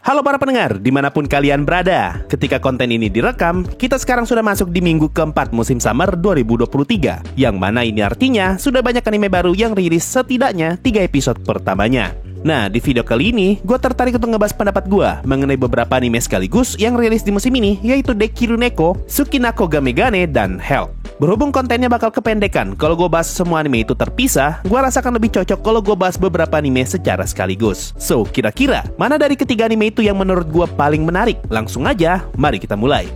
Halo para pendengar, dimanapun kalian berada. Ketika konten ini direkam, kita sekarang sudah masuk di minggu keempat musim summer 2023. Yang mana ini artinya, sudah banyak anime baru yang rilis setidaknya 3 episode pertamanya. Nah, di video kali ini, gue tertarik untuk ngebahas pendapat gue mengenai beberapa anime sekaligus yang rilis di musim ini, yaitu Dekiru Neko, Tsukinako Ga Megane, dan Help. Berhubung kontennya bakal kependekan, kalau gue bahas semua anime itu terpisah, gue rasakan lebih cocok kalau gue bahas beberapa anime secara sekaligus. So, kira-kira, mana dari ketiga anime itu yang menurut gue paling menarik? Langsung aja, mari kita mulai.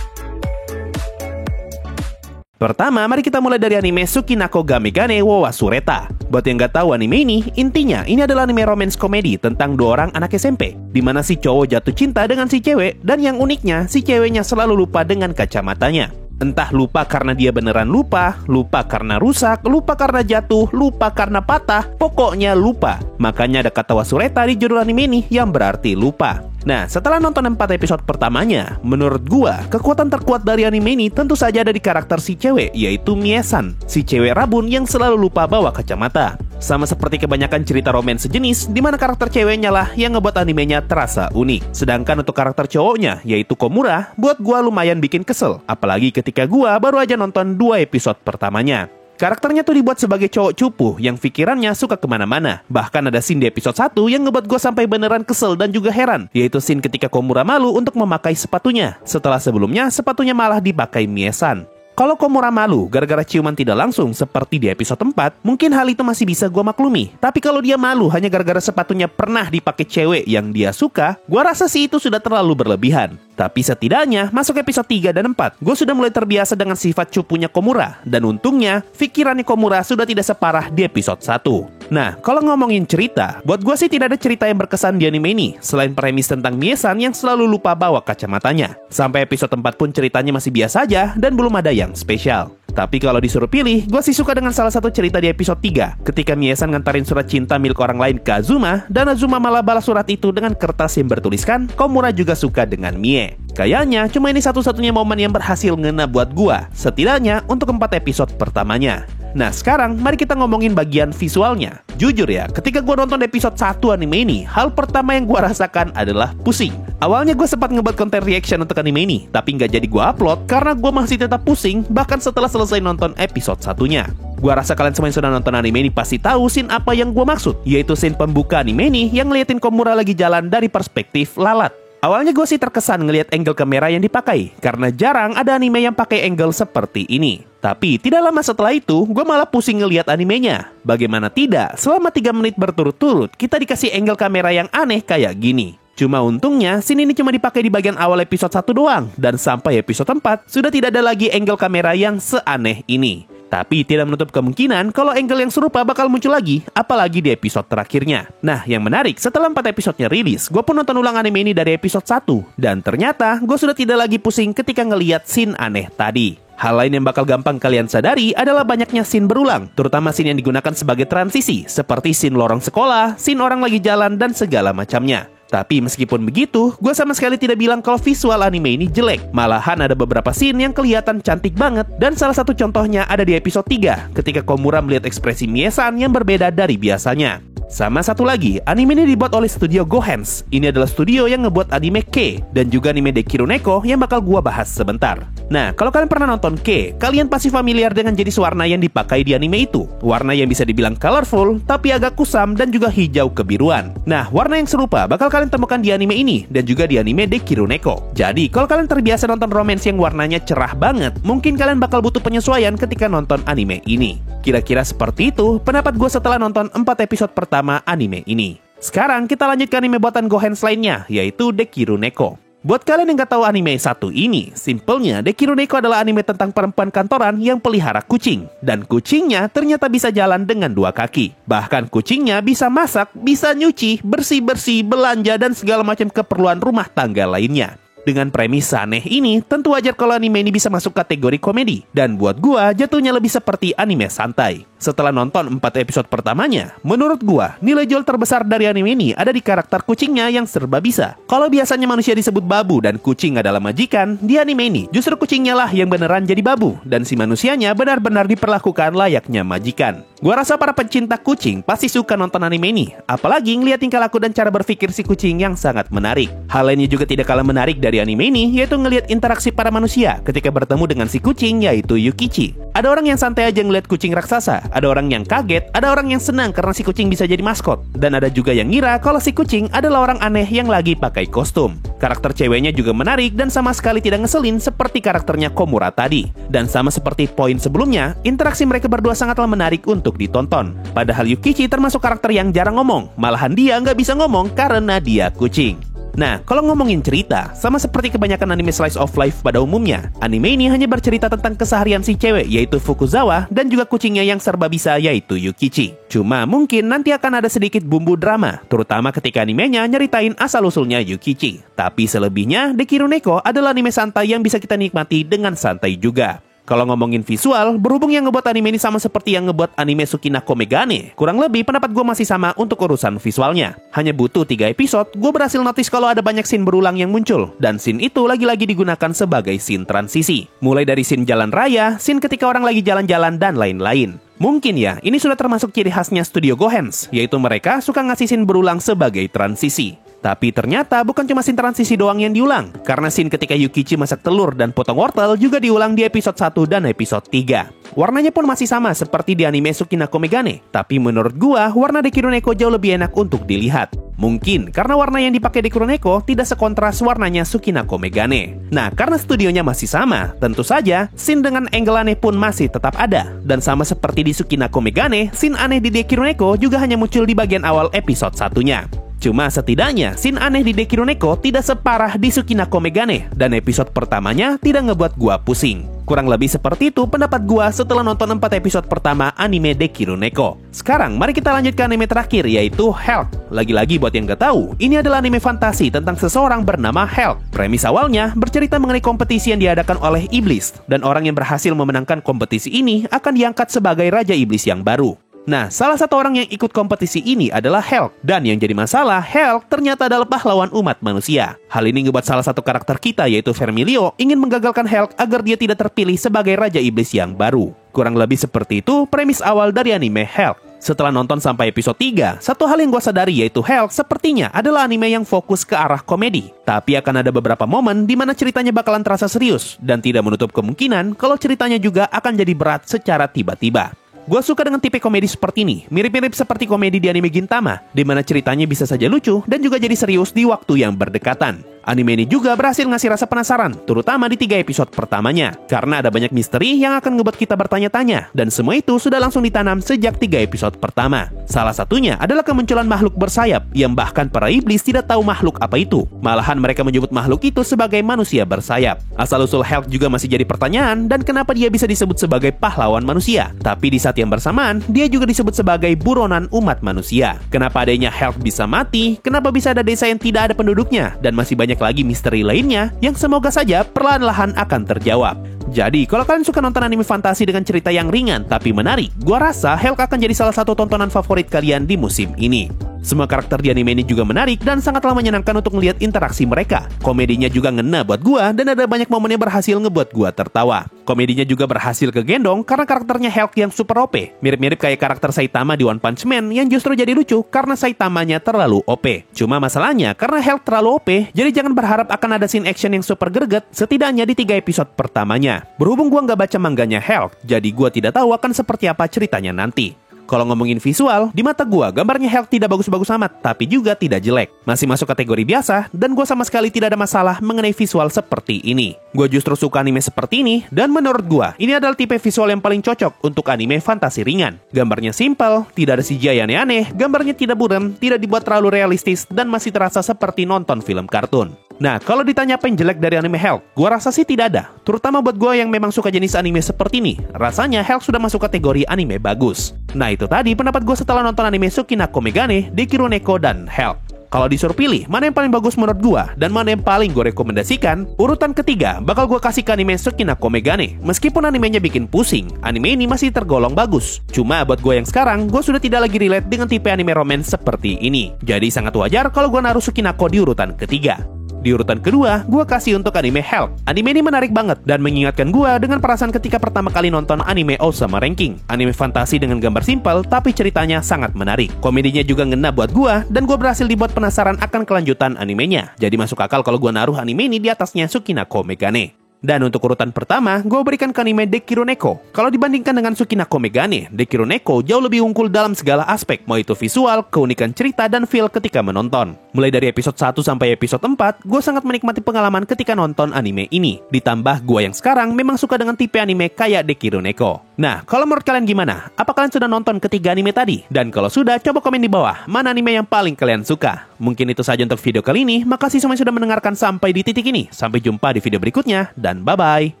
Pertama, mari kita mulai dari anime Tsukinako Ga Megane wo Wasureta. Buat yang gak tahu anime ini, intinya ini adalah anime romance komedi tentang 2 orang anak SMP, di mana si cowok jatuh cinta dengan si cewek, dan yang uniknya, si ceweknya selalu lupa dengan kacamatanya. Entah lupa karena dia beneran lupa karena rusak, lupa karena jatuh, lupa karena patah, pokoknya lupa. Makanya ada kata Wasureta di judul anime ini yang berarti lupa. Nah, setelah nonton 4 episode pertamanya, menurut gua, kekuatan terkuat dari anime ini tentu saja ada di karakter si cewek, yaitu Mie-san, si cewek rabun yang selalu lupa bawa kacamata. Sama seperti kebanyakan cerita romance sejenis, di mana karakter ceweknya lah yang ngebuat animenya terasa unik. Sedangkan untuk karakter cowoknya, yaitu Komura, buat gua lumayan bikin kesel. Apalagi ketika gua baru aja nonton 2 episode pertamanya. Karakternya tuh dibuat sebagai cowok cupu yang pikirannya suka kemana-mana. Bahkan ada scene di episode 1 yang ngebuat gue sampai beneran kesel dan juga heran, yaitu scene ketika Komura malu untuk memakai sepatunya, setelah sebelumnya sepatunya malah dipakai Mie-san. Kalau Komura malu gara-gara ciuman tidak langsung seperti di episode 4, mungkin hal itu masih bisa gue maklumi. Tapi kalau dia malu hanya gara-gara sepatunya pernah dipakai cewek yang dia suka, gue rasa sih itu sudah terlalu berlebihan. Tapi setidaknya, masuk episode 3 dan 4, gue sudah mulai terbiasa dengan sifat cupunya Komura. Dan untungnya, pikirannya Komura sudah tidak separah di episode 1. Nah, kalau ngomongin cerita, buat gue sih tidak ada cerita yang berkesan di anime ini, selain premis tentang Mie-san yang selalu lupa bawa kacamatanya. Sampai episode 4 pun ceritanya masih biasa aja, dan belum ada yang spesial. Tapi kalau disuruh pilih, gue sih suka dengan salah satu cerita di episode 3, ketika Mie-san ngantarin surat cinta milik orang lain ke Azuma, dan Azuma malah balas surat itu dengan kertas yang bertuliskan, Komura juga suka dengan Mie. Kayaknya cuma ini satu-satunya momen yang berhasil ngena buat gue, setidaknya untuk 4 episode pertamanya. Nah, sekarang mari kita ngomongin bagian visualnya. Jujur ya, ketika gue nonton episode 1 anime ini, hal pertama yang gue rasakan adalah pusing. Awalnya gue sempat ngebuat konten reaction untuk anime ini, tapi nggak jadi gue upload karena gue masih tetap pusing bahkan setelah selesai nonton episode 1-nya. Gue rasa kalian semua yang sudah nonton anime ini pasti tahu scene apa yang gue maksud, yaitu scene pembuka anime ini yang ngeliatin Komura lagi jalan dari perspektif lalat. Awalnya gue sih terkesan ngelihat angle kamera yang dipakai, karena jarang ada anime yang pakai angle seperti ini. Tapi tidak lama setelah itu, gue malah pusing ngelihat animenya. Bagaimana tidak, selama 3 menit berturut-turut, kita dikasih angle kamera yang aneh kayak gini. Cuma untungnya, scene ini cuma dipakai di bagian awal episode 1 doang, dan sampai episode 4, sudah tidak ada lagi angle kamera yang seaneh ini. Tapi tidak menutup kemungkinan kalau angle yang serupa bakal muncul lagi, apalagi di episode terakhirnya. Nah, yang menarik, setelah 4 episodenya rilis, gue pun nonton ulang anime ini dari episode 1. Dan ternyata, gue sudah tidak lagi pusing ketika ngeliat scene aneh tadi. Hal lain yang bakal gampang kalian sadari adalah banyaknya scene berulang, terutama scene yang digunakan sebagai transisi, seperti scene lorong sekolah, scene orang lagi jalan, dan segala macamnya. Tapi meskipun begitu, gue sama sekali tidak bilang kalau visual anime ini jelek. Malahan ada beberapa scene yang kelihatan cantik banget, dan salah satu contohnya ada di episode 3, ketika Komura melihat ekspresi Mie-san yang berbeda dari biasanya. Sama satu lagi, anime ini dibuat oleh studio Gohans. Ini adalah studio yang ngebuat anime K, dan juga anime Dekiru Neko yang bakal gua bahas sebentar. Nah, kalau kalian pernah nonton K, kalian pasti familiar dengan jenis warna yang dipakai di anime itu. Warna yang bisa dibilang colorful, tapi agak kusam dan juga hijau kebiruan. Nah, warna yang serupa bakal kalian temukan di anime ini, dan juga di anime Dekiru Neko. Jadi, kalau kalian terbiasa nonton romance yang warnanya cerah banget, mungkin kalian bakal butuh penyesuaian ketika nonton anime ini. Kira-kira seperti itu pendapat gue setelah nonton 4 episode pertama anime ini. Sekarang kita lanjut ke anime buatan Gohans lainnya, yaitu Dekiru Neko. Buat kalian yang gak tahu anime satu ini, simpelnya Dekiru Neko adalah anime tentang perempuan kantoran yang pelihara kucing. Dan kucingnya ternyata bisa jalan dengan 2 kaki. Bahkan kucingnya bisa masak, bisa nyuci, bersih-bersih, belanja, dan segala macam keperluan rumah tangga lainnya. Dengan premis aneh ini, tentu wajar kalau anime ini bisa masuk kategori komedi. Dan buat gua, jatuhnya lebih seperti anime santai. Setelah nonton 4 episode pertamanya, menurut gua, nilai jual terbesar dari anime ini ada di karakter kucingnya yang serba bisa. Kalau biasanya manusia disebut babu dan kucing adalah majikan, di anime ini justru kucingnya lah yang beneran jadi babu, dan si manusianya benar-benar diperlakukan layaknya majikan. Gua rasa para pencinta kucing pasti suka nonton anime ini, apalagi ngeliat tingkah laku dan cara berpikir si kucing yang sangat menarik. Hal lainnya juga tidak kalah menarik dari anime ini, yaitu ngeliat interaksi para manusia ketika bertemu dengan si kucing, yaitu Yukichi. Ada orang yang santai aja ngeliat kucing raksasa, ada orang yang kaget, ada orang yang senang karena si kucing bisa jadi maskot, dan ada juga yang ngira kalau si kucing adalah orang aneh yang lagi pakai kostum. Karakter ceweknya juga menarik dan sama sekali tidak ngeselin seperti karakternya Komura tadi. Dan sama seperti poin sebelumnya, interaksi mereka berdua sangatlah menarik untuk ditonton. Padahal Yukichi termasuk karakter yang jarang ngomong, malahan dia nggak bisa ngomong karena dia kucing. Nah, kalau ngomongin cerita, sama seperti kebanyakan anime slice of life pada umumnya, anime ini hanya bercerita tentang keseharian si cewek, yaitu Fukuzawa, dan juga kucingnya yang serba bisa, yaitu Yukichi. Cuma mungkin nanti akan ada sedikit bumbu drama, terutama ketika animenya nyeritain asal-usulnya Yukichi. Tapi selebihnya, Dekiru Neko adalah anime santai yang bisa kita nikmati dengan santai juga. Kalau ngomongin visual, berhubung yang ngebuat anime ini sama seperti yang ngebuat anime Sukinako Megane, kurang lebih pendapat gue masih sama untuk urusan visualnya. Hanya butuh 3 episode, gue berhasil notice kalau ada banyak scene berulang yang muncul, dan scene itu lagi-lagi digunakan sebagai scene transisi. Mulai dari scene jalan raya, scene ketika orang lagi jalan-jalan, dan lain-lain. Mungkin ya, ini sudah termasuk ciri khasnya Studio Gohens, yaitu mereka suka ngasih scene berulang sebagai transisi. Tapi ternyata bukan cuma scene transisi doang yang diulang, karena scene ketika Yukichi masak telur dan potong wortel juga diulang di episode 1 dan episode 3. Warnanya pun masih sama seperti di anime Sukinako Megane, tapi menurut gua warna Dekiru Neko jauh lebih enak untuk dilihat. Mungkin karena warna yang dipakai Dekiru Neko tidak sekontras warnanya Sukinako Megane. Nah, karena studionya masih sama, tentu saja scene dengan angle aneh pun masih tetap ada. Dan sama seperti di Sukinako Megane, scene aneh di Dekiru Neko juga hanya muncul di bagian awal episode 1-nya. Cuma setidaknya, scene aneh di Dekiru Neko tidak separah di Sukinako Megane, dan episode pertamanya tidak ngebuat gua pusing. Kurang lebih seperti itu pendapat gua setelah nonton 4 episode pertama anime Dekiru Neko. Sekarang, mari kita lanjut ke anime terakhir, yaitu Helk. Lagi-lagi buat yang gak tahu, ini adalah anime fantasi tentang seseorang bernama Helk. Premis awalnya bercerita mengenai kompetisi yang diadakan oleh iblis, dan orang yang berhasil memenangkan kompetisi ini akan diangkat sebagai Raja Iblis yang baru. Nah, salah satu orang yang ikut kompetisi ini adalah Helk. Dan yang jadi masalah, Helk ternyata adalah pahlawan umat manusia. Hal ini ngebuat salah satu karakter kita, yaitu Vermilio, ingin menggagalkan Helk agar dia tidak terpilih sebagai Raja Iblis yang baru. Kurang lebih seperti itu premis awal dari anime Helk. Setelah nonton sampai episode 3, satu hal yang gue sadari yaitu Helk sepertinya adalah anime yang fokus ke arah komedi. Tapi akan ada beberapa momen di mana ceritanya bakalan terasa serius, dan tidak menutup kemungkinan kalau ceritanya juga akan jadi berat secara tiba-tiba. Gue suka dengan tipe komedi seperti ini, mirip-mirip seperti komedi di anime Gintama, di mana ceritanya bisa saja lucu dan juga jadi serius di waktu yang berdekatan. Anime ini juga berhasil ngasih rasa penasaran, terutama di 3 episode pertamanya, karena ada banyak misteri yang akan ngebuat kita bertanya-tanya, dan semua itu sudah langsung ditanam sejak 3 episode pertama. Salah satunya adalah kemunculan makhluk bersayap, yang bahkan para iblis tidak tahu makhluk apa itu. Malahan mereka menyebut makhluk itu sebagai manusia bersayap. Asal-usul Helk juga masih jadi pertanyaan, dan kenapa dia bisa disebut sebagai pahlawan manusia. Tapi di saat yang bersamaan, dia juga disebut sebagai buronan umat manusia. Kenapa adanya Helk bisa mati, kenapa bisa ada desa yang tidak ada penduduknya, dan masih banyak lagi misteri lainnya yang semoga saja perlahan-lahan akan terjawab. Jadi, kalau kalian suka nonton anime fantasi dengan cerita yang ringan tapi menarik, gua rasa Helk akan jadi salah satu tontonan favorit kalian di musim ini. Semua karakter di anime ini juga menarik dan sangatlah menyenangkan untuk melihat interaksi mereka. Komedinya juga ngena buat gua dan ada banyak momen yang berhasil ngebuat gua tertawa. Komedinya juga berhasil kegendong karena karakternya Helk yang super OP. Mirip-mirip kayak karakter Saitama di One Punch Man yang justru jadi lucu karena Saitamanya terlalu OP. Cuma masalahnya karena Helk terlalu OP, jadi jangan berharap akan ada scene action yang super greget setidaknya di 3 episode pertamanya. Berhubung gua nggak baca mangganya Helk, jadi gua tidak tahu akan seperti apa ceritanya nanti. Kalau ngomongin visual, di mata gua gambarnya Helk tidak bagus-bagus amat, tapi juga tidak jelek. Masih masuk kategori biasa, dan gua sama sekali tidak ada masalah mengenai visual seperti ini. Gua justru suka anime seperti ini, dan menurut gua, ini adalah tipe visual yang paling cocok untuk anime fantasi ringan. Gambarnya simple, tidak ada CGI aneh-aneh, gambarnya tidak buram, tidak dibuat terlalu realistis, dan masih terasa seperti nonton film kartun. Nah, kalau ditanya apa yang jelek dari anime Helk, gua rasa sih tidak ada. Terutama buat gua yang memang suka jenis anime seperti ini. Rasanya Helk sudah masuk kategori anime bagus. Nah, itu tadi pendapat gua setelah nonton anime Sukinako Megane, Dekiru Neko, dan Helk. Kalau disuruh pilih, mana yang paling bagus menurut gua dan mana yang paling gue rekomendasikan, urutan ketiga bakal gua kasih ke anime Sukinako Megane. Meskipun animenya bikin pusing, anime ini masih tergolong bagus. Cuma buat gua yang sekarang, gua sudah tidak lagi relate dengan tipe anime romance seperti ini. Jadi sangat wajar kalau gua naruh Sukinako di urutan ketiga. Di urutan kedua, gue kasih untuk anime Help. Anime ini menarik banget dan mengingatkan gue dengan perasaan ketika pertama kali nonton anime Awesome Ranking. Anime fantasi dengan gambar simpel, tapi ceritanya sangat menarik. Komedinya juga ngena buat gue, dan gue berhasil dibuat penasaran akan kelanjutan animenya. Jadi masuk akal kalau gue naruh anime ini di atasnya Tsukinako Megane. Dan untuk urutan pertama, gue berikan ke anime Dekiru Neko. Kalau dibandingkan dengan Tsukinako Megane, Dekiru Neko jauh lebih unggul dalam segala aspek, mau itu visual, keunikan cerita, dan feel ketika menonton. Mulai dari episode 1 sampai episode 4, gue sangat menikmati pengalaman ketika nonton anime ini. Ditambah gue yang sekarang memang suka dengan tipe anime kayak Dekiru Neko. Nah, kalau menurut kalian gimana? Apa kalian sudah nonton ketiga anime tadi? Dan kalau sudah, coba komen di bawah, mana anime yang paling kalian suka? Mungkin itu saja untuk video kali ini. Makasih semuanya sudah mendengarkan sampai di titik ini. Sampai jumpa di video berikutnya, dan bye-bye.